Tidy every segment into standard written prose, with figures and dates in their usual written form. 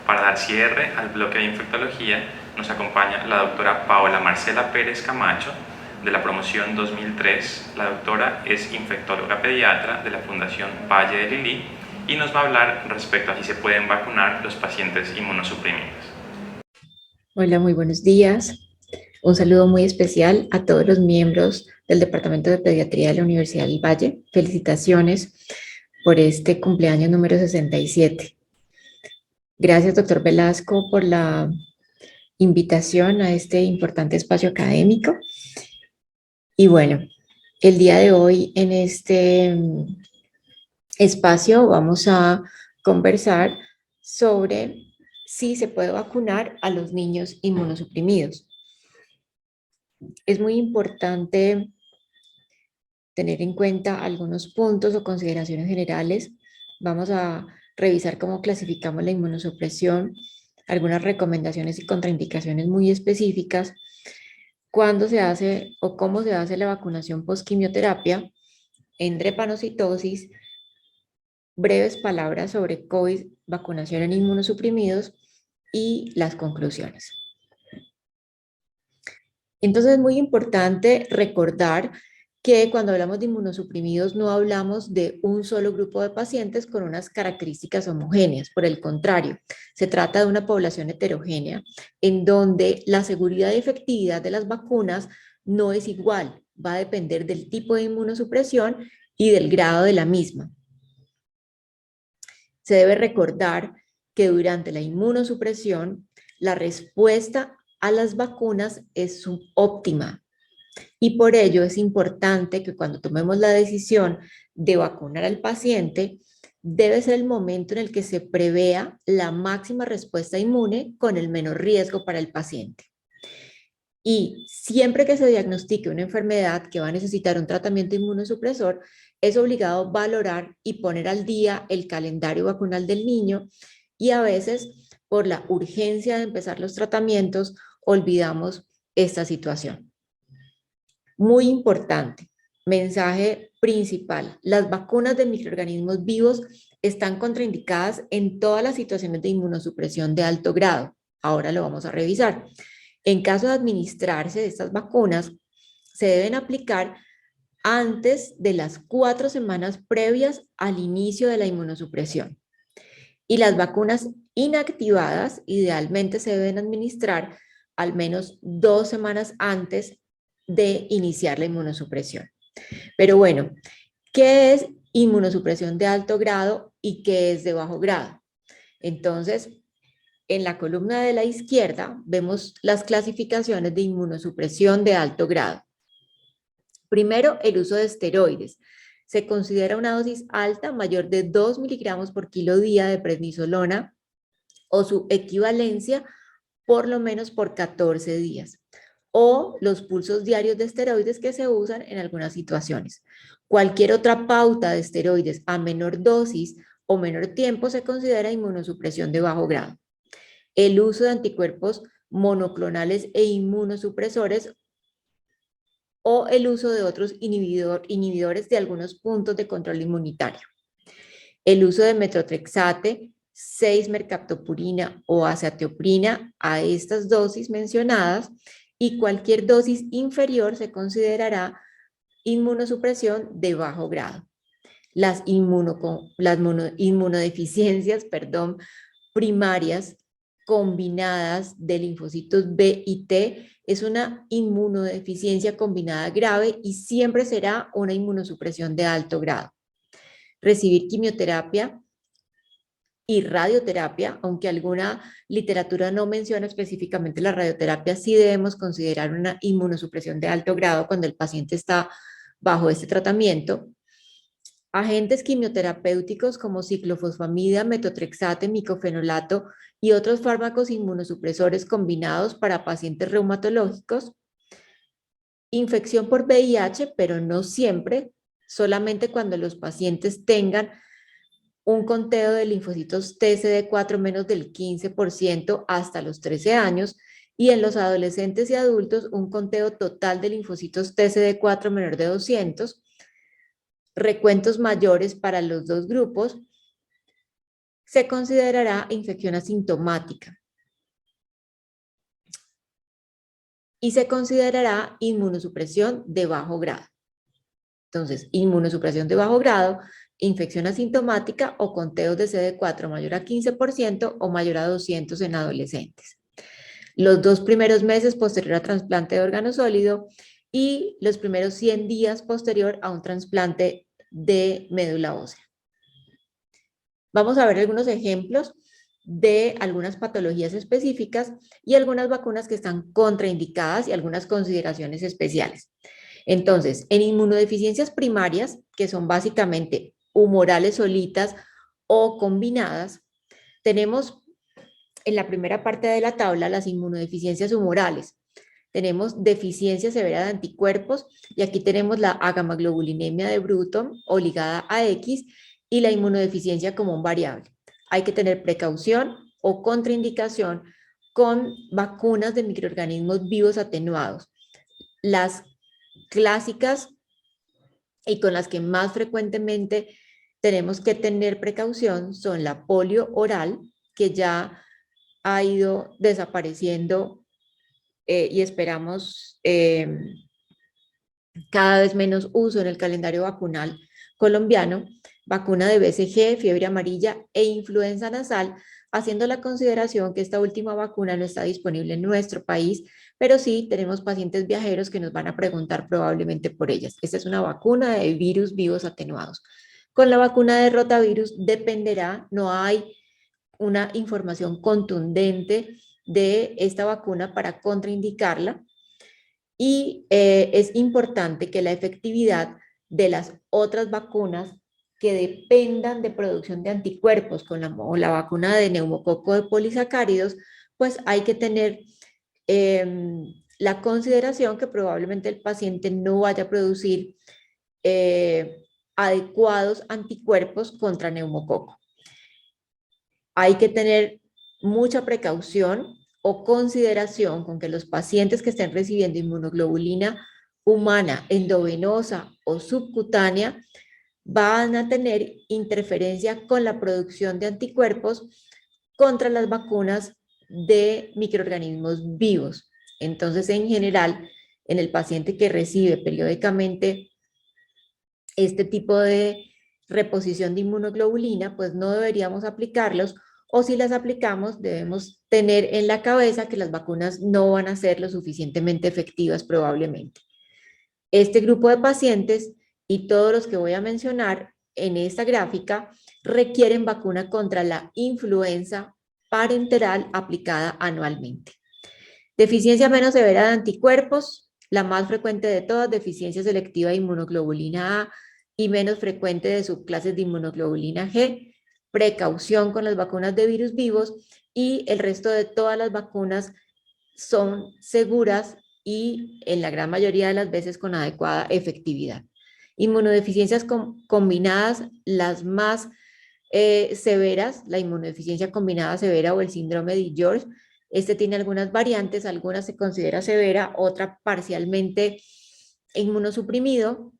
Para dar cierre al bloque de infectología, nos acompaña la doctora Paola Marcela Pérez Camacho, de la promoción 2003. La doctora es infectóloga pediatra de la Fundación Valle de Lilí y nos va a hablar respecto a si se pueden vacunar los pacientes inmunosuprimidos. Hola, muy buenos días. Un saludo muy especial a todos los miembros del Departamento de Pediatría de la Universidad del Valle. Felicitaciones por este cumpleaños número 67. Gracias, doctor Velasco, por la invitación a este importante espacio académico. Y bueno, el día de hoy en este espacio vamos a conversar sobre si se puede vacunar a los niños inmunosuprimidos. Es muy importante tener en cuenta algunos puntos o consideraciones generales. Vamos a revisar cómo clasificamos la inmunosupresión, algunas recomendaciones y contraindicaciones muy específicas, cuándo se hace o cómo se hace la vacunación post-quimioterapia, en drepanocitosis, breves palabras sobre COVID, vacunación en inmunosuprimidos y las conclusiones. Entonces es muy importante recordar que cuando hablamos de inmunosuprimidos no hablamos de un solo grupo de pacientes con unas características homogéneas. Por el contrario, se trata de una población heterogénea en donde la seguridad y efectividad de las vacunas no es igual. Va a depender del tipo de inmunosupresión y del grado de la misma. Se debe recordar que durante la inmunosupresión, la respuesta a las vacunas es subóptima. Y por ello es importante que cuando tomemos la decisión de vacunar al paciente, debe ser el momento en el que se prevea la máxima respuesta inmune con el menor riesgo para el paciente. Y siempre que se diagnostique una enfermedad que va a necesitar un tratamiento inmunosupresor, es obligado valorar y poner al día el calendario vacunal del niño y a veces por la urgencia de empezar los tratamientos olvidamos esta situación. Muy importante, mensaje principal, las vacunas de microorganismos vivos están contraindicadas en todas las situaciones de inmunosupresión de alto grado. Ahora lo vamos a revisar. En caso de administrarse de estas vacunas, se deben aplicar antes de las 4 semanas previas al inicio de la inmunosupresión. Y las vacunas inactivadas idealmente se deben administrar al menos 2 semanas antes de iniciar la inmunosupresión. Pero bueno, ¿qué es inmunosupresión de alto grado y qué es de bajo grado? Entonces, en la columna de la izquierda vemos las clasificaciones de inmunosupresión de alto grado. Primero, el uso de esteroides. Se considera una dosis alta, mayor de 2 miligramos por kilo día de prednisolona o su equivalencia por lo menos por 14 días. O los pulsos diarios de esteroides que se usan en algunas situaciones. Cualquier otra pauta de esteroides a menor dosis o menor tiempo se considera inmunosupresión de bajo grado. El uso de anticuerpos monoclonales e inmunosupresores o el uso de otros inhibidores de algunos puntos de control inmunitario. El uso de metotrexate, 6-mercaptopurina o azathioprina a estas dosis mencionadas y cualquier dosis inferior se considerará inmunosupresión de bajo grado. Las inmunodeficiencias primarias combinadas de linfocitos B y T es una inmunodeficiencia combinada grave y siempre será una inmunosupresión de alto grado. Recibir quimioterapia y radioterapia, aunque alguna literatura no menciona específicamente la radioterapia, sí debemos considerar una inmunosupresión de alto grado cuando el paciente está bajo este tratamiento. Agentes quimioterapéuticos como ciclofosfamida, metotrexate, micofenolato y otros fármacos inmunosupresores combinados para pacientes reumatológicos. Infección por VIH, pero no siempre, solamente cuando los pacientes tengan un conteo de linfocitos TCD4 menos del 15% hasta los 13 años y en los adolescentes y adultos un conteo total de linfocitos TCD4 menor de 200, recuentos mayores para los dos grupos se considerará infección asintomática y se considerará inmunosupresión de bajo grado. Entonces, inmunosupresión de bajo grado, infección asintomática o conteos de CD4 mayor a 15% o mayor a 200 en adolescentes. Los 2 primeros meses posterior a trasplante de órgano sólido y los primeros 100 días posterior a un trasplante de médula ósea. Vamos a ver algunos ejemplos de algunas patologías específicas y algunas vacunas que están contraindicadas y algunas consideraciones especiales. Entonces, en inmunodeficiencias primarias, que son básicamente humorales solitas o combinadas, tenemos en la primera parte de la tabla las inmunodeficiencias humorales. Tenemos deficiencia severa de anticuerpos y aquí tenemos la agamaglobulinemia de Bruton o ligada a X y la inmunodeficiencia común variable. Hay que tener precaución o contraindicación con vacunas de microorganismos vivos atenuados. Las clásicas y con las que más frecuentemente tenemos que tener precaución son la polio oral, que ya ha ido desapareciendo y esperamos cada vez menos uso en el calendario vacunal colombiano, vacuna de BCG, fiebre amarilla e influenza nasal, haciendo la consideración que esta última vacuna no está disponible en nuestro país, pero sí tenemos pacientes viajeros que nos van a preguntar probablemente por ellas. Esta es una vacuna de virus vivos atenuados. Con la vacuna de rotavirus dependerá, no hay una información contundente de esta vacuna para contraindicarla y es importante que la efectividad de las otras vacunas que dependan de producción de anticuerpos con la vacuna de neumococo de polisacáridos, pues hay que tener la consideración que probablemente el paciente no vaya a producir adecuados anticuerpos contra neumococo. Hay que tener mucha precaución o consideración con que los pacientes que estén recibiendo inmunoglobulina humana, endovenosa o subcutánea van a tener interferencia con la producción de anticuerpos contra las vacunas de microorganismos vivos. Entonces, en general, en el paciente que recibe periódicamente este tipo de reposición de inmunoglobulina, pues no deberíamos aplicarlos, o si las aplicamos debemos tener en la cabeza que las vacunas no van a ser lo suficientemente efectivas probablemente. Este grupo de pacientes y todos los que voy a mencionar en esta gráfica requieren vacuna contra la influenza parenteral aplicada anualmente. Deficiencia menos severa de anticuerpos, la más frecuente de todas, deficiencia selectiva de inmunoglobulina A y menos frecuente de subclases de inmunoglobulina G, precaución con las vacunas de virus vivos y el resto de todas las vacunas son seguras y en la gran mayoría de las veces con adecuada efectividad. Inmunodeficiencias combinadas, las más severas, la inmunodeficiencia combinada severa o el síndrome de George. Este tiene algunas variantes, algunas se considera severa, otra parcialmente inmunosuprimido.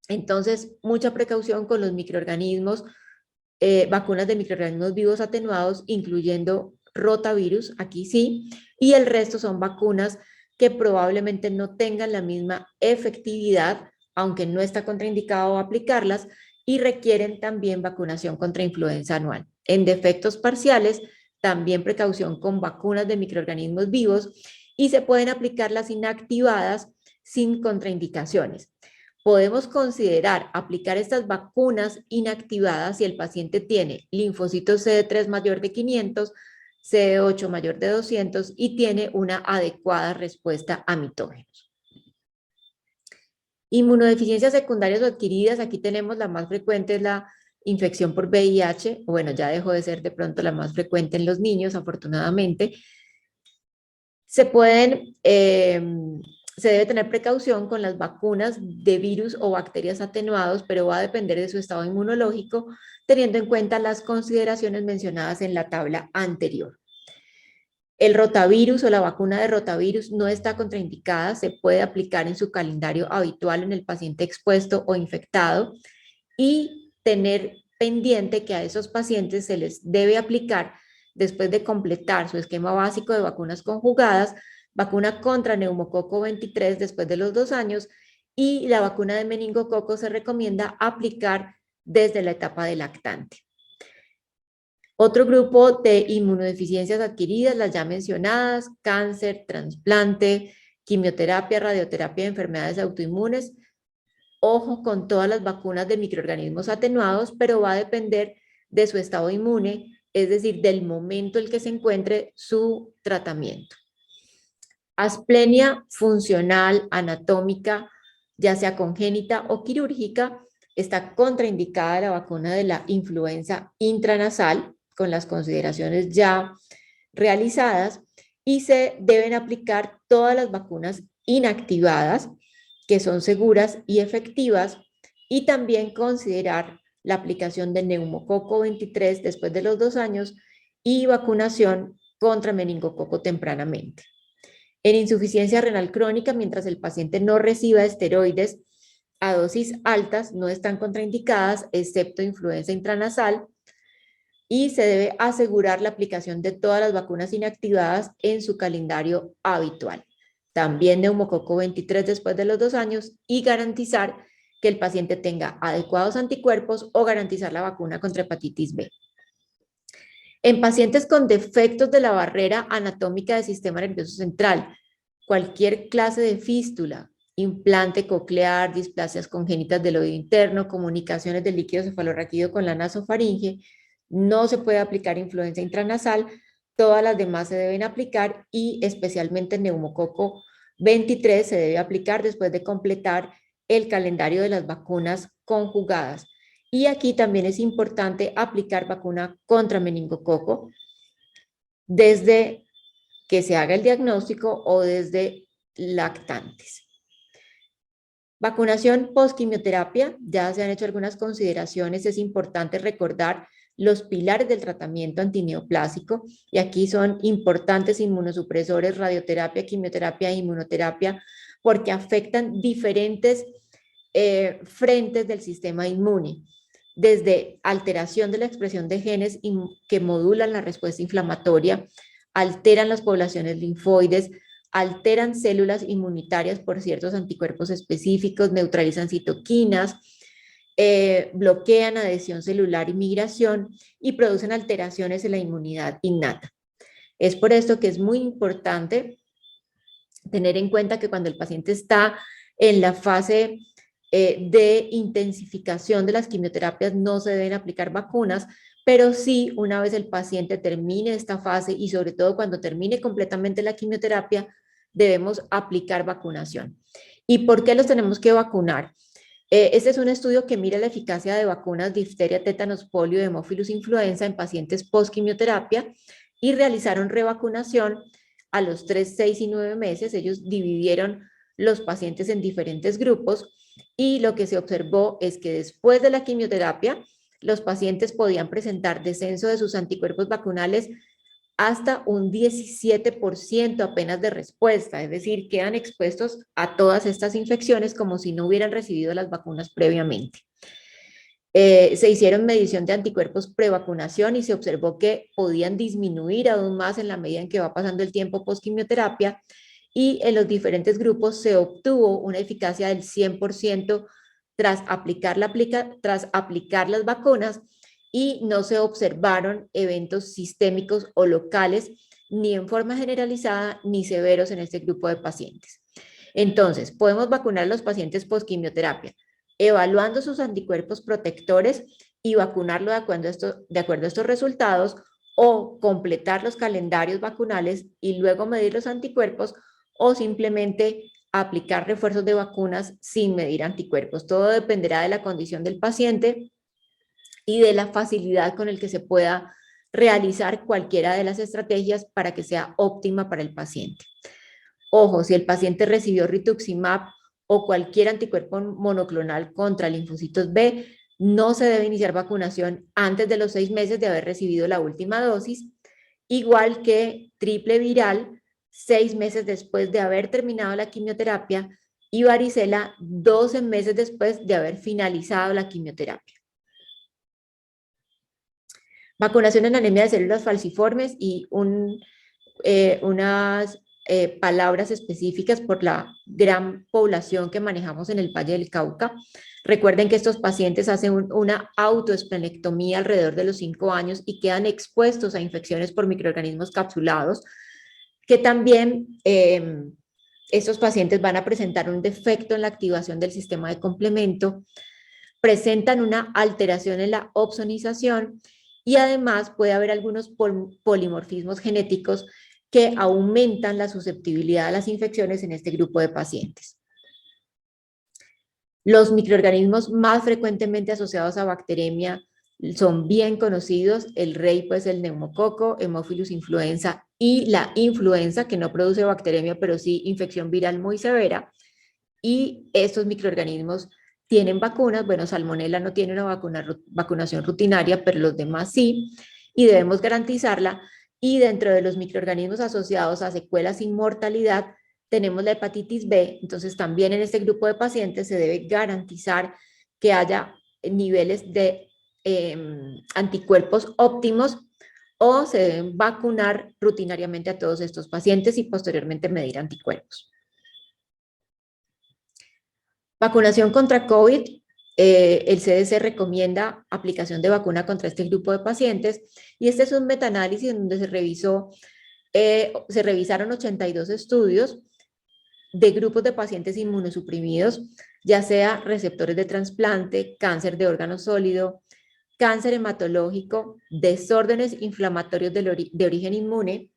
Entonces, mucha precaución con los microorganismos, vacunas de microorganismos vivos atenuados, incluyendo rotavirus, aquí sí, y el resto son vacunas que probablemente no tengan la misma efectividad, aunque no está contraindicado aplicarlas, y requieren también vacunación contra influenza anual. En defectos parciales, también precaución con vacunas de microorganismos vivos y se pueden aplicar las inactivadas sin contraindicaciones. Podemos considerar aplicar estas vacunas inactivadas si el paciente tiene linfocitos CD3 mayor de 500, CD8 mayor de 200 y tiene una adecuada respuesta a mitógenos. Inmunodeficiencias secundarias o adquiridas, aquí tenemos la más frecuente, es la infección por VIH, bueno, ya dejó de ser de pronto la más frecuente en los niños, afortunadamente. Se debe tener precaución con las vacunas de virus o bacterias atenuados, pero va a depender de su estado inmunológico, teniendo en cuenta las consideraciones mencionadas en la tabla anterior. El rotavirus o la vacuna de rotavirus no está contraindicada, se puede aplicar en su calendario habitual en el paciente expuesto o infectado y tener pendiente que a esos pacientes se les debe aplicar, después de completar su esquema básico de vacunas conjugadas, vacuna contra neumococo 23 después de los 2 años, y la vacuna de meningococo se recomienda aplicar desde la etapa de lactante. Otro grupo de inmunodeficiencias adquiridas, las ya mencionadas: cáncer, trasplante, quimioterapia, radioterapia de enfermedades autoinmunes. Ojo con todas las vacunas de microorganismos atenuados, pero va a depender de su estado inmune, es decir, del momento en que se encuentre su tratamiento. Asplenia funcional, anatómica, ya sea congénita o quirúrgica, está contraindicada la vacuna de la influenza intranasal, con las consideraciones ya realizadas, y se deben aplicar todas las vacunas inactivadas, que son seguras y efectivas, y también considerar la aplicación de neumococo 23 después de los 2 años y vacunación contra meningococo tempranamente. En insuficiencia renal crónica, mientras el paciente no reciba esteroides a dosis altas, no están contraindicadas, excepto influenza intranasal, y se debe asegurar la aplicación de todas las vacunas inactivadas en su calendario habitual. También neumococo 23 después de los 2 años, y garantizar que el paciente tenga adecuados anticuerpos o garantizar la vacuna contra hepatitis B. En pacientes con defectos de la barrera anatómica del sistema nervioso central, cualquier clase de fístula, implante coclear, displasias congénitas del oído interno, comunicaciones del líquido cefalorraquídeo con la nasofaringe, no se puede aplicar influenza intranasal, todas las demás se deben aplicar, y especialmente neumococo 23 se debe aplicar después de completar el calendario de las vacunas conjugadas. Y aquí también es importante aplicar vacuna contra meningococo desde que se haga el diagnóstico o desde lactantes. Vacunación post-quimioterapia, ya se han hecho algunas consideraciones, es importante recordar los pilares del tratamiento antineoplásico, y aquí son importantes inmunosupresores, radioterapia, quimioterapia e inmunoterapia, porque afectan diferentes frentes del sistema inmune, desde alteración de la expresión de genes que modulan la respuesta inflamatoria, alteran las poblaciones linfoides, alteran células inmunitarias por ciertos anticuerpos específicos, neutralizan citoquinas, bloquean adhesión celular y migración, y producen alteraciones en la inmunidad innata. Es por esto que es muy importante tener en cuenta que cuando el paciente está en la fase de intensificación de las quimioterapias, no se deben aplicar vacunas, pero sí, una vez el paciente termine esta fase, y sobre todo cuando termine completamente la quimioterapia, debemos aplicar vacunación. ¿Y por qué los tenemos que vacunar? Este es un estudio que mira la eficacia de vacunas difteria, tétanos, polio, hemófilus influenza en pacientes post-quimioterapia, y realizaron revacunación a los 3, 6 y 9 meses. Ellos dividieron los pacientes en diferentes grupos, y lo que se observó es que después de la quimioterapia, los pacientes podían presentar descenso de sus anticuerpos vacunales hasta un 17% apenas de respuesta, es decir, quedan expuestos a todas estas infecciones como si no hubieran recibido las vacunas previamente. Se hicieron medición de anticuerpos prevacunación y se observó que podían disminuir aún más en la medida en que va pasando el tiempo post-quimioterapia, y en los diferentes grupos se obtuvo una eficacia del 100% tras aplicar las vacunas, y no se observaron eventos sistémicos o locales, ni en forma generalizada ni severos, en este grupo de pacientes. Entonces, podemos vacunar a los pacientes post-quimioterapia, evaluando sus anticuerpos protectores y vacunarlo de acuerdo a estos resultados, o completar los calendarios vacunales y luego medir los anticuerpos, o simplemente aplicar refuerzos de vacunas sin medir anticuerpos. Todo dependerá de la condición del paciente y de la facilidad con el que se pueda realizar cualquiera de las estrategias para que sea óptima para el paciente. Ojo, si el paciente recibió rituximab o cualquier anticuerpo monoclonal contra linfocitos B, no se debe iniciar vacunación antes de los 6 meses de haber recibido la última dosis, igual que triple viral 6 meses después de haber terminado la quimioterapia, y varicela 12 meses después de haber finalizado la quimioterapia. Vacunación en anemia de células falciformes y unas palabras específicas por la gran población que manejamos en el Valle del Cauca. Recuerden que estos pacientes hacen una autoesplenectomía alrededor de los 5 años y quedan expuestos a infecciones por microorganismos capsulados, que también estos pacientes van a presentar un defecto en la activación del sistema de complemento, presentan una alteración en la opsonización y además puede haber algunos polimorfismos genéticos que aumentan la susceptibilidad a las infecciones en este grupo de pacientes. Los microorganismos más frecuentemente asociados a bacteremia son bien conocidos, el rey pues el neumococo, Haemophilus influenza y la influenza, que no produce bacteremia pero sí infección viral muy severa, y estos microorganismos tienen vacunas. Bueno, Salmonella no tiene una vacunación rutinaria, pero los demás sí, y debemos garantizarla. Y dentro de los microorganismos asociados a secuelas sin mortalidad, tenemos la hepatitis B. Entonces, también en este grupo de pacientes se debe garantizar que haya niveles de anticuerpos óptimos, o se deben vacunar rutinariamente a todos estos pacientes y posteriormente medir anticuerpos. Vacunación contra COVID. El CDC recomienda aplicación de vacuna contra este grupo de pacientes, y este es un metaanálisis en donde se revisaron 82 estudios de grupos de pacientes inmunosuprimidos, ya sea receptores de trasplante, cáncer de órgano sólido, cáncer hematológico, desórdenes inflamatorios de origen inmune,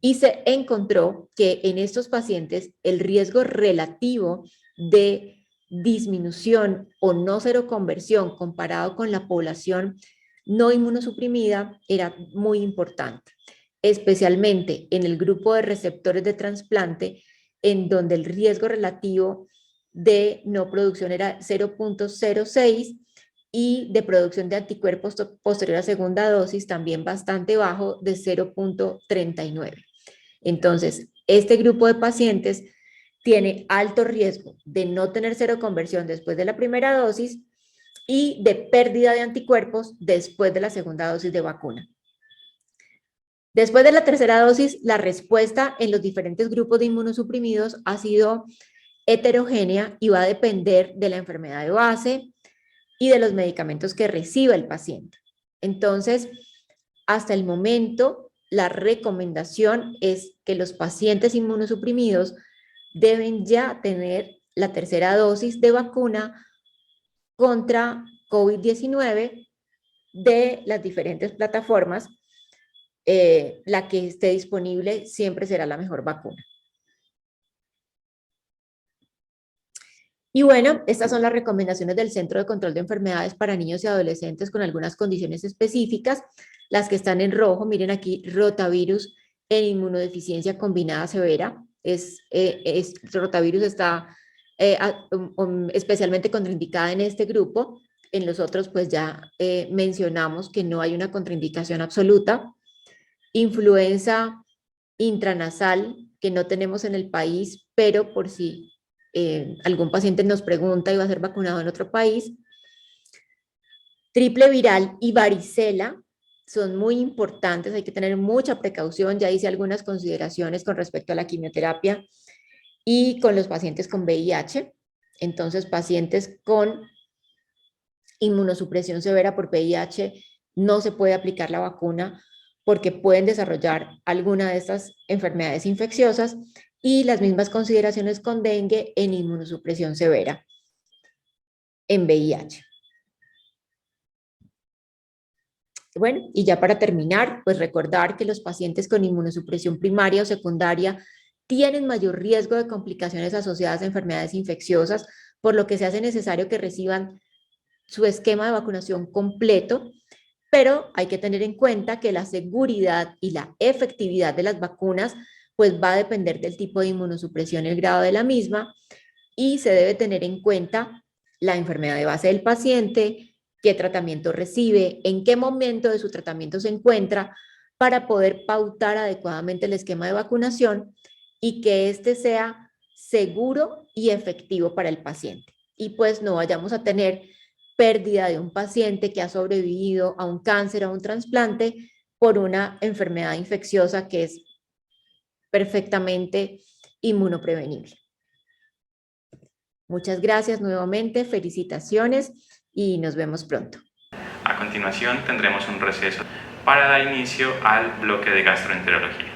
y se encontró que en estos pacientes el riesgo relativo de disminución o no seroconversión comparado con la población no inmunosuprimida era muy importante, especialmente en el grupo de receptores de trasplante, en donde el riesgo relativo de no producción era 0.06 y de producción de anticuerpos posterior a segunda dosis también bastante bajo, de 0.39. Entonces, este grupo de pacientes tiene alto riesgo de no tener seroconversión después de la primera dosis y de pérdida de anticuerpos después de la segunda dosis de vacuna. Después de la tercera dosis, la respuesta en los diferentes grupos de inmunosuprimidos ha sido heterogénea y va a depender de la enfermedad de base y de los medicamentos que reciba el paciente. Entonces, hasta el momento, la recomendación es que los pacientes inmunosuprimidos deben ya tener la tercera dosis de vacuna contra COVID-19 de las diferentes plataformas. La que esté disponible siempre será la mejor vacuna. Y bueno, estas son las recomendaciones del Centro de Control de Enfermedades para niños y adolescentes con algunas condiciones específicas. Las que están en rojo, miren aquí, rotavirus en inmunodeficiencia combinada severa. Rotavirus está especialmente contraindicada en este grupo. En los otros, pues ya mencionamos que no hay una contraindicación absoluta. Influenza intranasal, que no tenemos en el país, pero por si algún paciente nos pregunta y va a ser vacunado en otro país. Triple viral y varicela son muy importantes, hay que tener mucha precaución. Ya hice algunas consideraciones con respecto a la quimioterapia y con los pacientes con VIH. Entonces, pacientes con inmunosupresión severa por VIH no se puede aplicar la vacuna porque pueden desarrollar alguna de estas enfermedades infecciosas, y las mismas consideraciones con dengue en inmunosupresión severa en VIH. Bueno, y ya para terminar, pues recordar que los pacientes con inmunosupresión primaria o secundaria tienen mayor riesgo de complicaciones asociadas a enfermedades infecciosas, por lo que se hace necesario que reciban su esquema de vacunación completo, pero hay que tener en cuenta que la seguridad y la efectividad de las vacunas pues va a depender del tipo de inmunosupresión y el grado de la misma, y se debe tener en cuenta la enfermedad de base del paciente, qué tratamiento recibe, en qué momento de su tratamiento se encuentra, para poder pautar adecuadamente el esquema de vacunación y que éste sea seguro y efectivo para el paciente. Y pues no vayamos a tener pérdida de un paciente que ha sobrevivido a un cáncer o a un trasplante por una enfermedad infecciosa que es perfectamente inmunoprevenible. Muchas gracias nuevamente, felicitaciones y nos vemos pronto. A continuación tendremos un receso para dar inicio al bloque de gastroenterología.